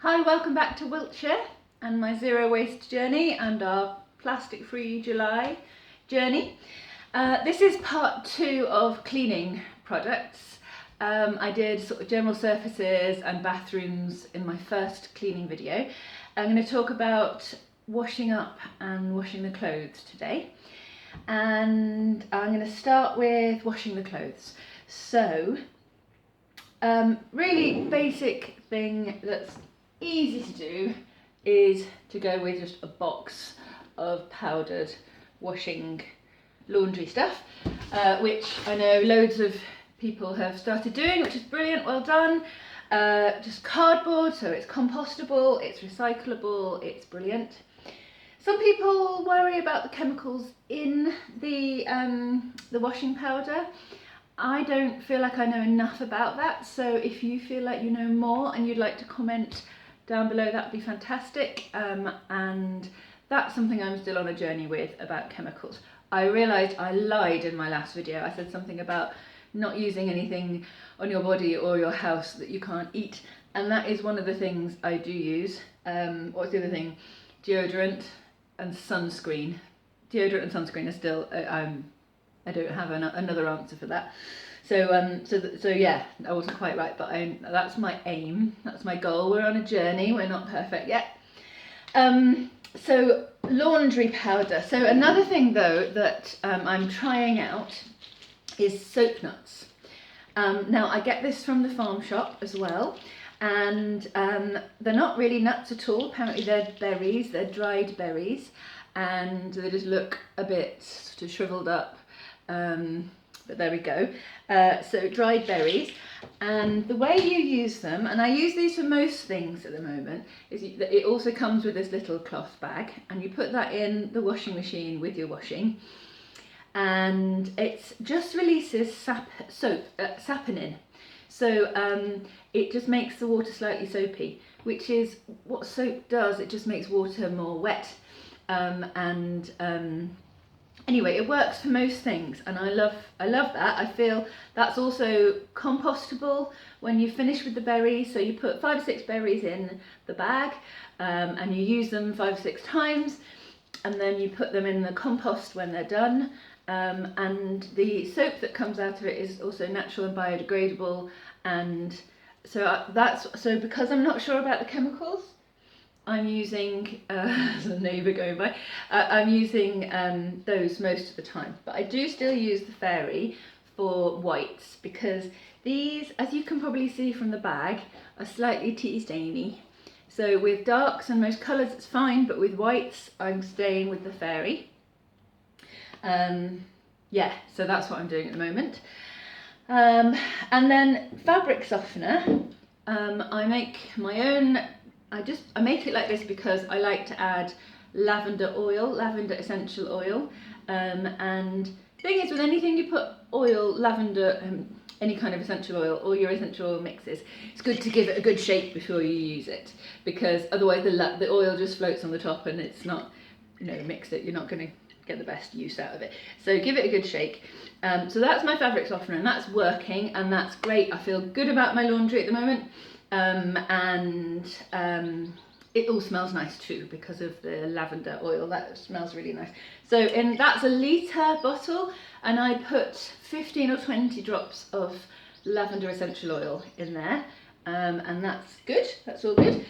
Hi, welcome back to Wiltshire and my zero waste journey and our plastic free July journey. This is part 2 of cleaning products. I did sort of general surfaces and bathrooms in my first cleaning video. I'm going to talk about washing up and washing the clothes today. And I'm going to start with washing the clothes. So, really basic thing that's easy to do is to go with just a box of powdered washing laundry stuff, which I know loads of people have started doing, which is brilliant, well done. Just cardboard, so it's compostable, it's recyclable, it's brilliant. Some people worry about the chemicals in the washing powder. I don't feel like I know enough about that, so if you feel like you know more and you'd like to comment down below, that would be fantastic. And that's something I'm still on a journey with about chemicals. I realised I lied in my last video. I said something about not using anything on your body or your house that you can't eat, and that is one of the things I do use. What's the other thing? Deodorant and sunscreen. Deodorant and sunscreen are still, I don't have another answer for that. So yeah, I wasn't quite right, but that's my aim, that's my goal. We're on a journey, we're not perfect yet. So laundry powder. So another thing though that I'm trying out is soap nuts. Now I get this from the farm shop as well, and they're not really nuts at all. Apparently they're berries, they're dried berries, and they just look a bit sort of shriveled up. But there we go. So dried berries, and the way you use them, and I use these for most things at the moment, is it also comes with this little cloth bag, and you put that in the washing machine with your washing, and it just releases saponin. So it just makes the water slightly soapy, which is what soap does. It just makes water more wet, anyway, it works for most things, and I love that. I feel that's also compostable when you finish with the berries. So you put 5 or 6 berries in the bag, and you use them 5 or 6 times, and then you put them in the compost when they're done. And the soap that comes out of it is also natural and biodegradable, and so because I'm not sure about the chemicals, I'm using, there's a neighbour going by, I'm using those most of the time. But I do still use the Fairy for whites, because these, as you can probably see from the bag, are slightly tea stainy. So with darks and most colours it's fine, but with whites I'm staying with the Fairy. Yeah, so that's what I'm doing at the moment. And then fabric softener, I make my own. I make it like this because I like to add lavender oil, lavender essential oil, and the thing is, with anything you put oil, lavender, any kind of essential oil, or your essential oil mixes, it's good to give it a good shake before you use it, because otherwise the oil just floats on the top and it's not, mixed it, you're not going to get the best use out of it. So give it a good shake. So that's my fabric softener, and that's working, and that's great. I feel good about my laundry at the moment. It all smells nice too because of the lavender oil. That smells really nice. So that's a litre bottle, and I put 15 or 20 drops of lavender essential oil in there, and that's good. That's all good.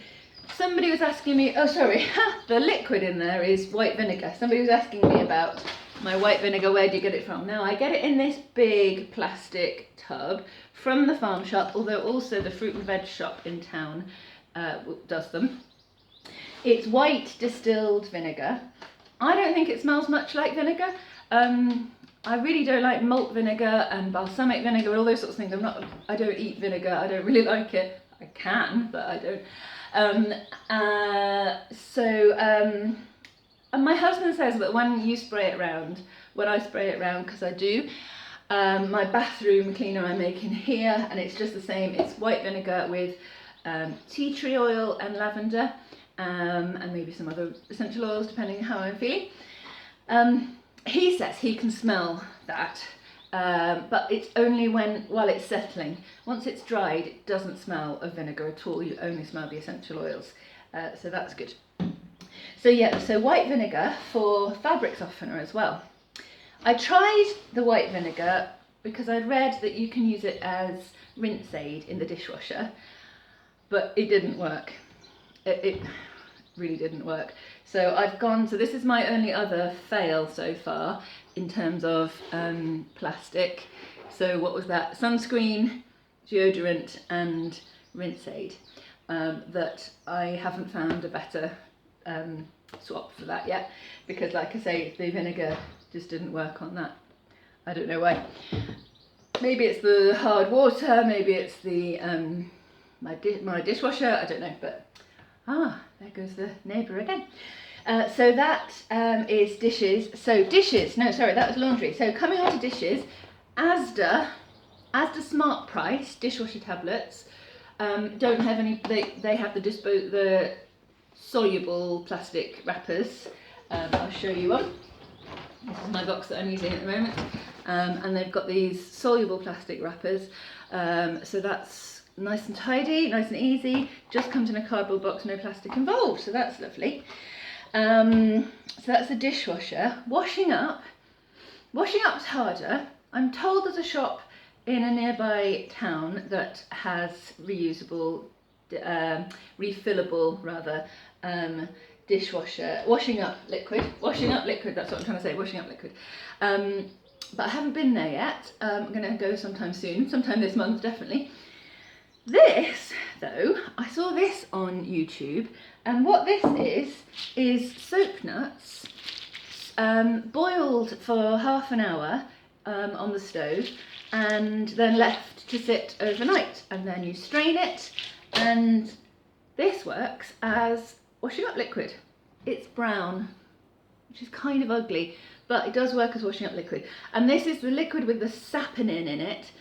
Somebody was asking me, oh sorry, the liquid in there is white vinegar. Somebody was asking me about my white vinegar. Where do you get it from? Now I get it in this big plastic tub from the farm shop, although also the fruit and veg shop in town does them. It's white distilled vinegar. I don't think it smells much like vinegar. I really don't like malt vinegar and balsamic vinegar and all those sorts of things. I don't eat vinegar. I don't really like it. I can, but I don't. And my husband says that when you spray it round, when I spray it round, because I do, my bathroom cleaner I make in here, and it's just the same. It's white vinegar with tea tree oil and lavender, and maybe some other essential oils depending on how I'm feeling. He says he can smell that, but it's only while it's settling. Once it's dried, it doesn't smell of vinegar at all. You only smell the essential oils, so that's good. So yeah, so white vinegar for fabric softener as well. I tried the white vinegar because I'd read that you can use it as rinse aid in the dishwasher, but it didn't work. It really didn't work. So so this is my only other fail so far in terms of plastic. So what was that? Sunscreen, deodorant and rinse aid. That I haven't found a better swap for that yet, because like I say, the vinegar just didn't work on that. I don't know why. Maybe it's the hard water, maybe it's the my dishwasher, I don't know, but there goes the neighbour again. So that is dishes. So dishes, no, sorry, that was laundry. So coming on to dishes, Asda Smart Price dishwasher tablets don't have any. They have the soluble plastic wrappers. I'll show you one. This is my box that I'm using at the moment, and they've got these soluble plastic wrappers. So that's nice and tidy, nice and easy. Just comes in a cardboard box, no plastic involved. So that's lovely. So that's the dishwasher. Washing up's harder. I'm told there's a shop in a nearby town that has reusable, refillable rather, dishwasher, washing up liquid, that's what I'm trying to say, washing up liquid. But I haven't been there yet. I'm going to go sometime soon, sometime this month definitely. This, though, I saw this on YouTube, and what this is soap nuts boiled for half an hour on the stove and then left to sit overnight, and then you strain it, and this works as washing up liquid. It's brown, which is kind of ugly, but it does work as washing up liquid. And this is the liquid with the saponin in it.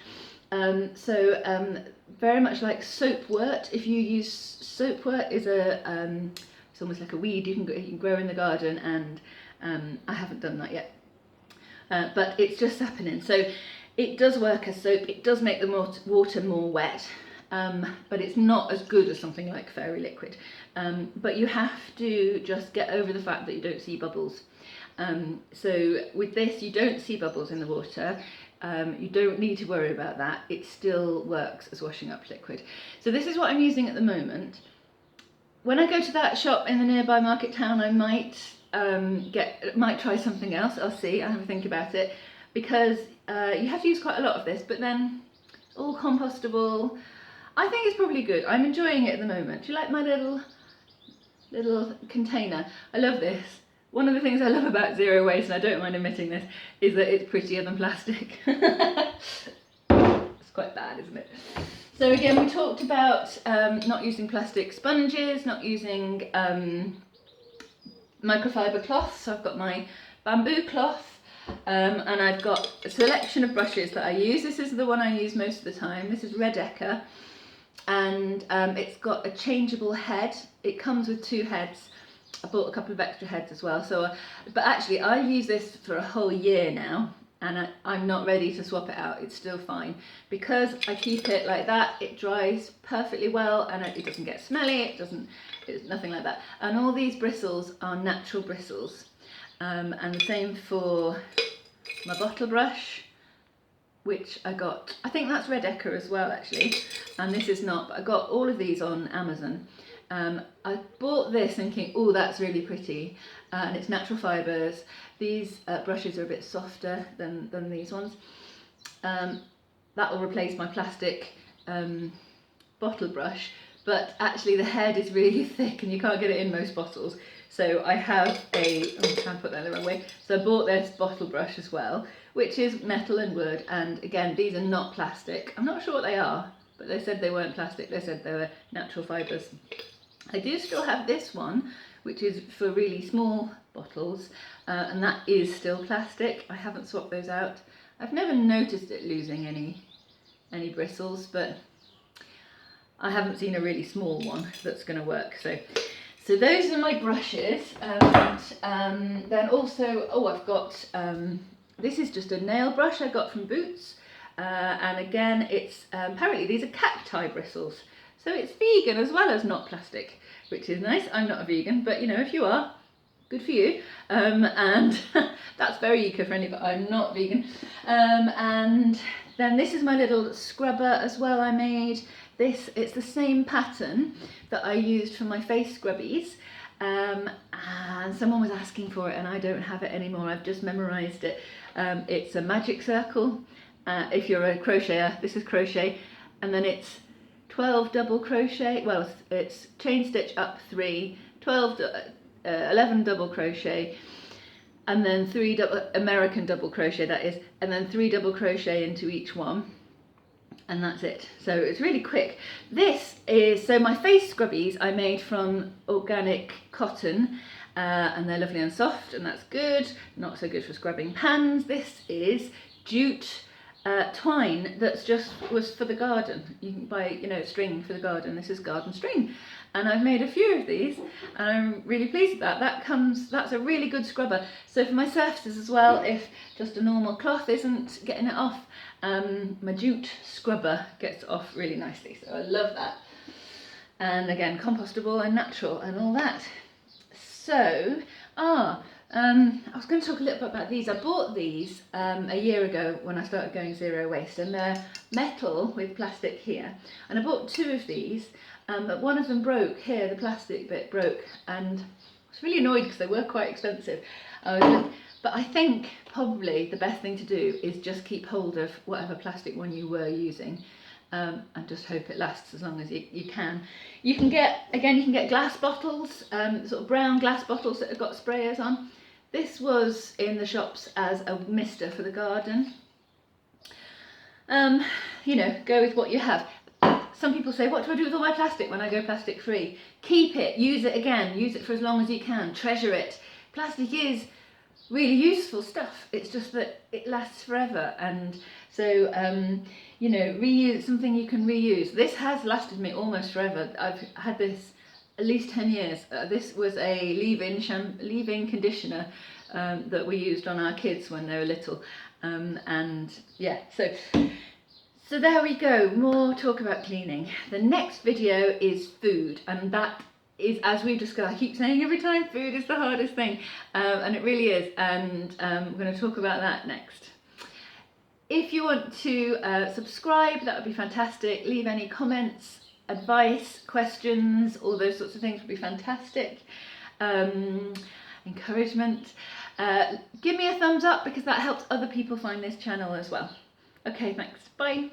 Very much like soapwort. If you use soapwort, is it's almost like a weed you can grow in the garden, and I haven't done that yet. But it's just saponin, so it does work as soap. It does make the water more wet, but it's not as good as something like Fairy Liquid. But you have to just get over the fact that you don't see bubbles. So with this, you don't see bubbles in the water. You don't need to worry about that. It still works as washing up liquid. So this is what I'm using at the moment. When I go to that shop in the nearby market town, I might try something else. I'll see. I'll have a think about it, because you have to use quite a lot of this, but then all compostable. I think it's probably good. I'm enjoying it at the moment. Do you like my little container? I love this. One of the things I love about zero waste, and I don't mind admitting this, is that it's prettier than plastic. It's quite bad, isn't it? So again, we talked about not using plastic sponges, not using microfiber cloth. So I've got my bamboo cloth, and I've got a selection of brushes that I use. This is the one I use most of the time. This is Redeka, and it's got a changeable head. It comes with 2 heads. I bought a couple of extra heads as well. So, but actually, I've used this for a whole year now, and I'm not ready to swap it out. It's still fine because I keep it like that. It dries perfectly well, and it doesn't get smelly. It's nothing like that. And all these bristles are natural bristles, and the same for my bottle brush, which I got. I think that's Redeka as well, actually, and this is not. But I got all of these on Amazon. I bought this thinking, oh, that's really pretty, and it's natural fibres. These brushes are a bit softer than these ones. That will replace my plastic bottle brush, but actually the head is really thick and you can't get it in most bottles. So I have I'm trying to put that the wrong way. So I bought this bottle brush as well, which is metal and wood, and again, these are not plastic. I'm not sure what they are, but they said they weren't plastic. They said they were natural fibres. I do still have this one, which is for really small bottles, and that is still plastic. I haven't swapped those out. I've never noticed it losing any bristles, but I haven't seen a really small one that's going to work. So those are my brushes, and then also, I've got This is just a nail brush I got from Boots, and again it's apparently these are cacti bristles, so it's vegan as well as not plastic, which is nice. I'm not a vegan, but you know, if you are, good for you. And that's very eco-friendly, but I'm not vegan. And then this is my little scrubber as well I made. It's the same pattern that I used for my face scrubbies. And someone was asking for it and I don't have it anymore. I've just memorized it. It's a magic circle. If you're a crocheter, this is crochet, and then it's 12 double crochet. Well, it's chain stitch up 3, 11 double crochet, and then 3 American double crochet, that is, and then 3 double crochet into each one, and that's it. So it's really quick. This is, so my face scrubbies I made from organic cotton, and they're lovely and soft, and that's good. Not so good for scrubbing pans. This is jute twine that's just was for the garden. You can buy, you know, string for the garden. This is garden string, and I've made a few of these and I'm really pleased with that. That's a really good scrubber. So for my surfaces as well, if just a normal cloth isn't getting it off, my jute scrubber gets it off really nicely, so I love that. And again, compostable and natural and all that. So I was going to talk a little bit about these. I bought these a year ago when I started going zero waste, and they're metal with plastic here. And I bought 2 of these, but one of them broke here, the plastic bit broke, and I was really annoyed because they were quite expensive. But I think probably the best thing to do is just keep hold of whatever plastic one you were using, and just hope it lasts as long as you can. You can get glass bottles, sort of brown glass bottles that have got sprayers on. This was in the shops as a mister for the garden. You know, go with what you have. Some people say, what do I do with all my plastic when I go plastic free? Keep it, use it again, use it for as long as you can, treasure it. Plastic is really useful stuff, it's just that it lasts forever, and so you know, reuse something you can reuse. This has lasted me almost forever. I've had this at least 10 years. This was a leave-in conditioner that we used on our kids when they were little, and yeah, so there we go. More talk about cleaning. The next video is food, and that is, as we've discussed, I keep saying every time, food is the hardest thing, and it really is, and we're going to talk about that next. If you want to subscribe, that would be fantastic. Leave any comments, advice, questions, all those sorts of things would be fantastic. Encouragement. Give me a thumbs up because that helps other people find this channel as well. Okay, thanks. Bye.